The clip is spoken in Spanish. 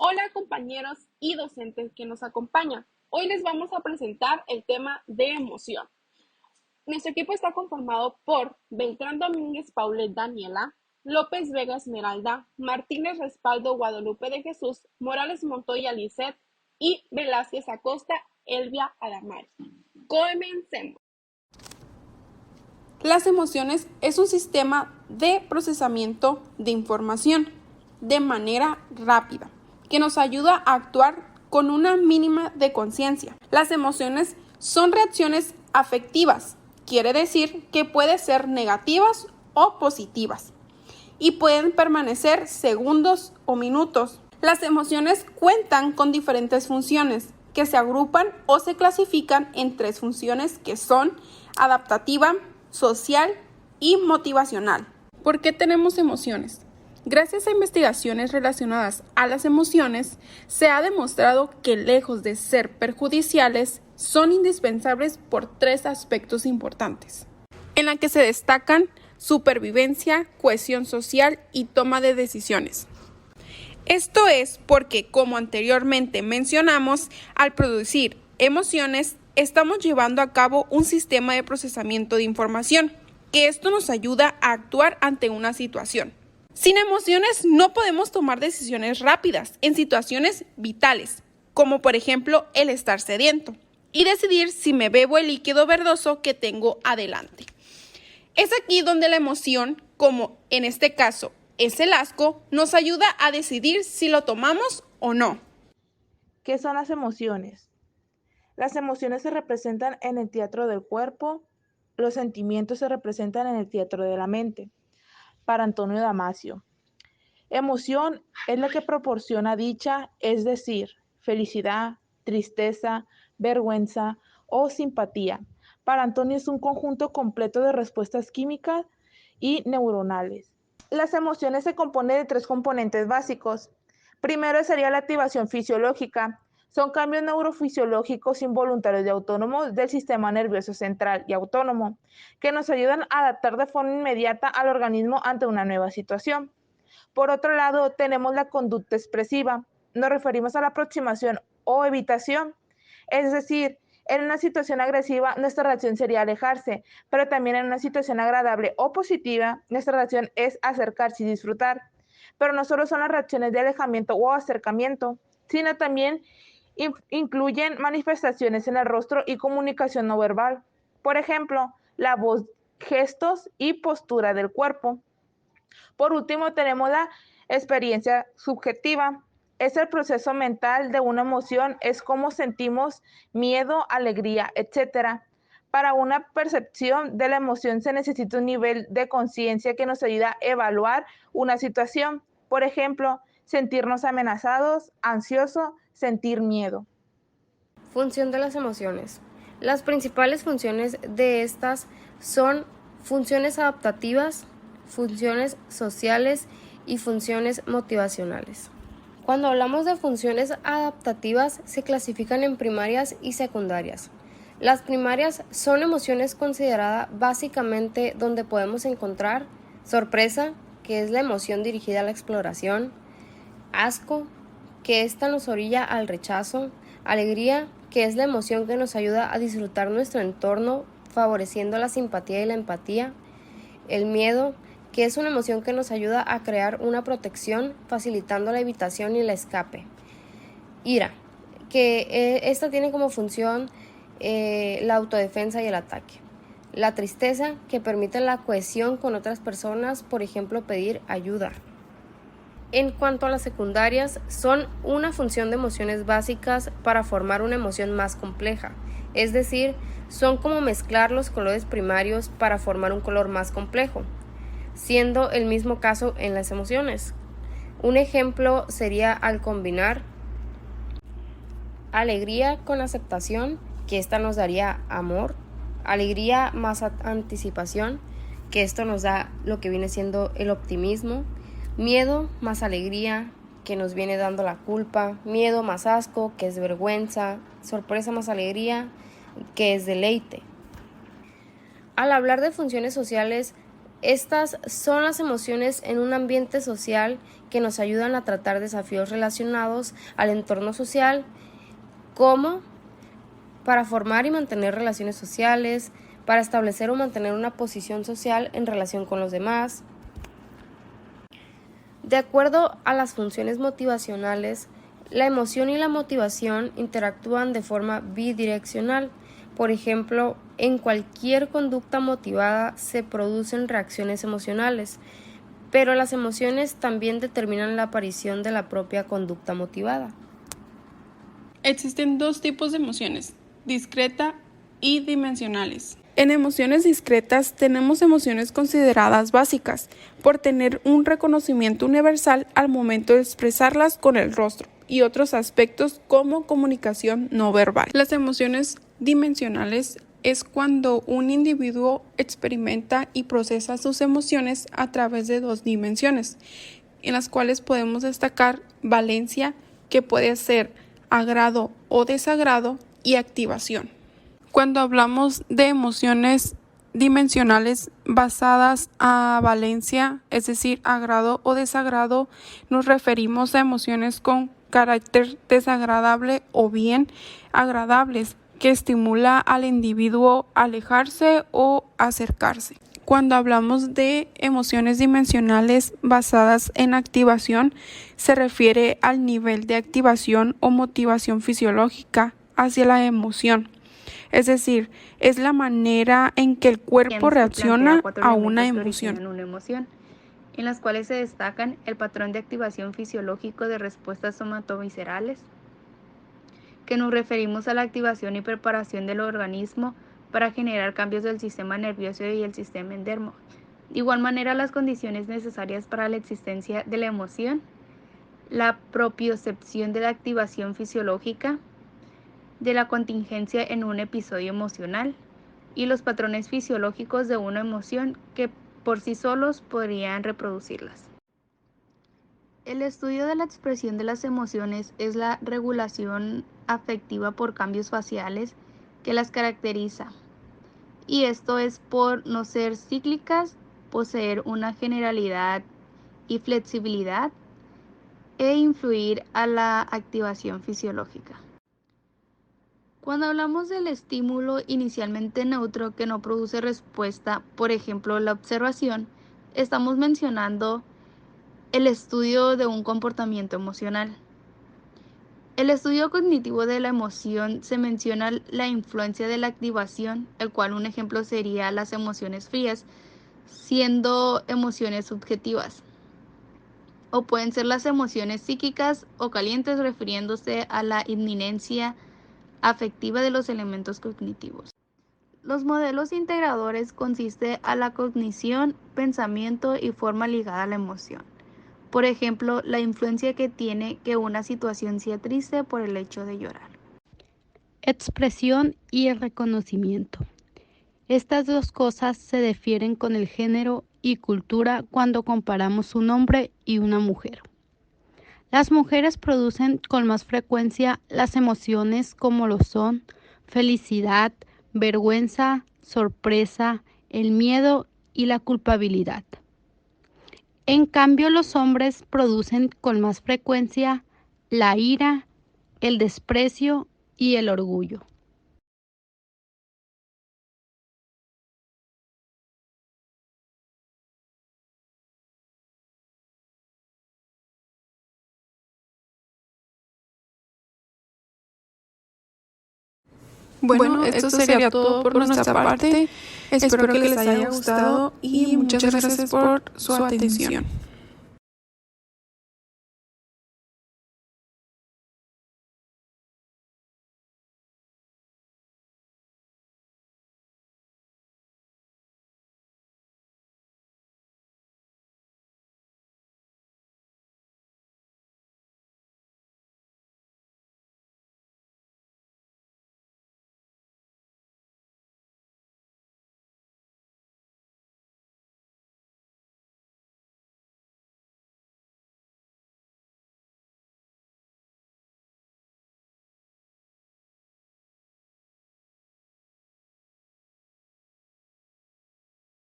Hola compañeros y docentes que nos acompañan. Hoy les vamos a presentar el tema de emoción. Nuestro equipo está conformado por Beltrán Domínguez Paulet Daniela, López Vega Esmeralda, Martínez Respaldo Guadalupe de Jesús, Morales Montoya Lisset y Velázquez Acosta Elvia Adamari. Comencemos. Las emociones es un sistema de procesamiento de información de manera rápida que nos ayuda a actuar con una mínima de conciencia. Las emociones son reacciones afectivas, quiere decir que pueden ser negativas o positivas y pueden permanecer segundos o minutos. Las emociones cuentan con diferentes funciones que se agrupan o se clasifican en tres funciones que son adaptativa, social y motivacional. ¿Por qué tenemos emociones? Gracias a investigaciones relacionadas a las emociones, se ha demostrado que lejos de ser perjudiciales, son indispensables por tres aspectos importantes, en la que se destacan supervivencia, cohesión social y toma de decisiones. Esto es porque, como anteriormente mencionamos, al producir emociones, estamos llevando a cabo un sistema de procesamiento de información, que esto nos ayuda a actuar ante una situación. Sin emociones no podemos tomar decisiones rápidas en situaciones vitales, como por ejemplo el estar sediento, y decidir si me bebo el líquido verdoso que tengo adelante. Es aquí donde la emoción, como en este caso es el asco, nos ayuda a decidir si lo tomamos o no. ¿Qué son las emociones? Las emociones se representan en el teatro del cuerpo, los sentimientos se representan en el teatro de la mente. Para Antonio Damasio, emoción es la que proporciona dicha, es decir, felicidad, tristeza, vergüenza o simpatía. Para Antonio es un conjunto completo de respuestas químicas y neuronales. Las emociones se componen de tres componentes básicos. Primero sería la activación fisiológica. Son cambios neurofisiológicos involuntarios y autónomos del sistema nervioso central y autónomo, que nos ayudan a adaptar de forma inmediata al organismo ante una nueva situación. Por otro lado, tenemos la conducta expresiva. Nos referimos a la aproximación o evitación. Es decir, en una situación agresiva, nuestra reacción sería alejarse, pero también en una situación agradable o positiva, nuestra reacción es acercarse y disfrutar. Pero no solo son las reacciones de alejamiento o acercamiento, sino también incluyen manifestaciones en el rostro y comunicación no verbal. Por ejemplo, la voz, gestos y postura del cuerpo. Por último, tenemos la experiencia subjetiva. Es el proceso mental de una emoción, es cómo sentimos miedo, alegría, etc. Para una percepción de la emoción se necesita un nivel de conciencia que nos ayuda a evaluar una situación. Por ejemplo, sentirnos amenazados, ansioso, sentir miedo. Función de las emociones. Las principales funciones de estas son funciones adaptativas, funciones sociales y funciones motivacionales. Cuando hablamos de funciones adaptativas, se clasifican en primarias y secundarias. Las primarias son emociones consideradas básicamente donde podemos encontrar sorpresa, que es la emoción dirigida a la exploración, asco, que esta nos orilla al rechazo, alegría, que es la emoción que nos ayuda a disfrutar nuestro entorno, favoreciendo la simpatía y la empatía, el miedo, que es una emoción que nos ayuda a crear una protección, facilitando la evitación y el escape. Ira, que esta tiene como función la autodefensa y el ataque. La tristeza, que permite la cohesión con otras personas, por ejemplo, pedir ayuda. En cuanto a las secundarias, son una función de emociones básicas para formar una emoción más compleja, es decir, son como mezclar los colores primarios para formar un color más complejo, siendo el mismo caso en las emociones. Un ejemplo sería al combinar alegría con aceptación, que esta nos daría amor, alegría más anticipación, que esto nos da lo que viene siendo el optimismo, miedo más alegría, que nos viene dando la culpa, miedo más asco, que es vergüenza, sorpresa más alegría, que es deleite. Al hablar de funciones sociales, estas son las emociones en un ambiente social que nos ayudan a tratar desafíos relacionados al entorno social, como para formar y mantener relaciones sociales, para establecer o mantener una posición social en relación con los demás. De acuerdo a las funciones motivacionales, la emoción y la motivación interactúan de forma bidireccional. Por ejemplo, en cualquier conducta motivada se producen reacciones emocionales, pero las emociones también determinan la aparición de la propia conducta motivada. Existen dos tipos de emociones, discreta y dimensionales. En emociones discretas tenemos emociones consideradas básicas por tener un reconocimiento universal al momento de expresarlas con el rostro y otros aspectos como comunicación no verbal. Las emociones dimensionales es cuando un individuo experimenta y procesa sus emociones a través de dos dimensiones, en las cuales podemos destacar valencia, que puede ser agrado o desagrado, y activación. Cuando hablamos de emociones dimensionales basadas a valencia, es decir, agrado o desagrado, nos referimos a emociones con carácter desagradable o bien agradables, que estimula al individuo a alejarse o acercarse. Cuando hablamos de emociones dimensionales basadas en activación, se refiere al nivel de activación o motivación fisiológica hacia la emoción. Es decir, es la manera en que el cuerpo reacciona a una emoción. En las cuales se destacan el patrón de activación fisiológico de respuestas somatoviscerales, que nos referimos a la activación y preparación del organismo para generar cambios del sistema nervioso y el sistema endermo. De igual manera, las condiciones necesarias para la existencia de la emoción, la propiocepción de la activación fisiológica, de la contingencia en un episodio emocional y los patrones fisiológicos de una emoción que por sí solos podrían reproducirlas. El estudio de la expresión de las emociones es la regulación afectiva por cambios faciales que las caracteriza, y esto es por no ser cíclicas, poseer una generalidad y flexibilidad e influir a la activación fisiológica. Cuando hablamos del estímulo inicialmente neutro que no produce respuesta, por ejemplo la observación, estamos mencionando el estudio de un comportamiento emocional. El estudio cognitivo de la emoción se menciona la influencia de la activación, el cual un ejemplo sería las emociones frías, siendo emociones subjetivas. O pueden ser las emociones psíquicas o calientes, refiriéndose a la inminencia afectiva de los elementos cognitivos. Los modelos integradores consisten a la cognición, pensamiento y forma ligada a la emoción. Por ejemplo, la influencia que tiene que una situación sea triste por el hecho de llorar. Expresión y el reconocimiento. Estas dos cosas se difieren con el género y cultura cuando comparamos un hombre y una mujer. Las mujeres producen con más frecuencia las emociones como lo son felicidad, vergüenza, sorpresa, el miedo y la culpabilidad. En cambio, los hombres producen con más frecuencia la ira, el desprecio y el orgullo. Bueno, esto sería todo por nuestra parte. Espero que les haya gustado y muchas gracias por su atención.